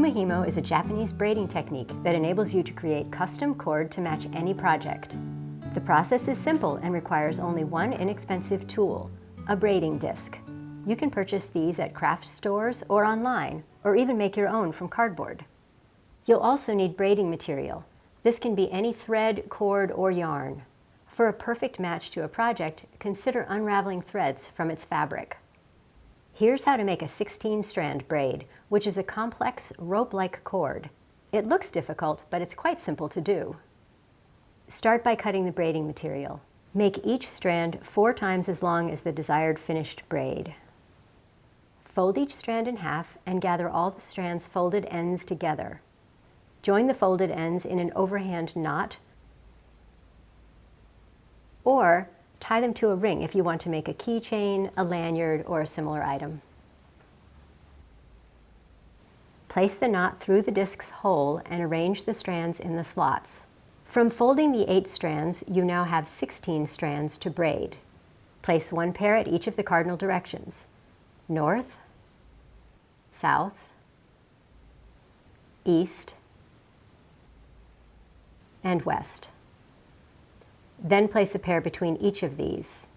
Kumihimo is a Japanese braiding technique that enables you to create custom cord to match any project. The process is simple and requires only one inexpensive tool, a braiding disc. You can purchase these at craft stores or online, or even make your own from cardboard. You'll also need braiding material. This can be any thread, cord, or yarn. For a perfect match to a project, consider unraveling threads from its fabric. Here's how to make a 16-strand braid, which is a complex rope-like cord. It looks difficult, but it's quite simple to do. Start by cutting the braiding material. Make each strand 4 times as long as the desired finished braid. Fold each strand in half and gather all the strand's folded ends together. Join the folded ends in an overhand knot, or tie them to a ring if you want to make a keychain, a lanyard, or a similar item. Place the knot through the disc's hole and arrange the strands in the slots. From folding the 8 strands, you now have 16 strands to braid. Place 1 pair at each of the cardinal directions: north, south, east, and west. Then place a pair between each of these.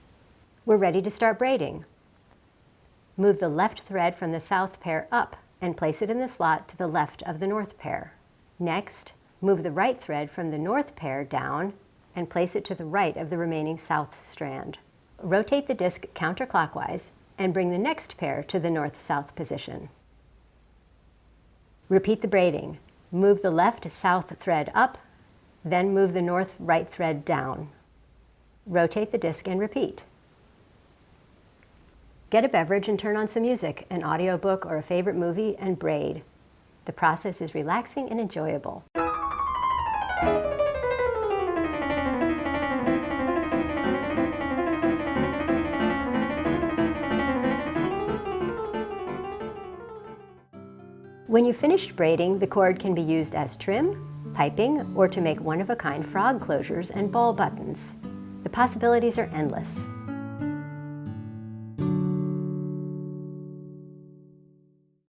We're ready to start braiding. Move the left thread from the south pair up and place it in the slot to the left of the north pair. Next, move the right thread from the north pair down and place it to the right of the remaining south strand. Rotate the disc counterclockwise and bring the next pair to the north-south position. Repeat the braiding. Move the left-south thread up, then move the north-right thread down. Rotate the disc and repeat. Get a beverage and turn on some music, an audiobook or a favorite movie, and braid. The process is relaxing and enjoyable. When you've finished braiding, the cord can be used as trim, piping, or to make one-of-a-kind frog closures and ball buttons. The possibilities are endless.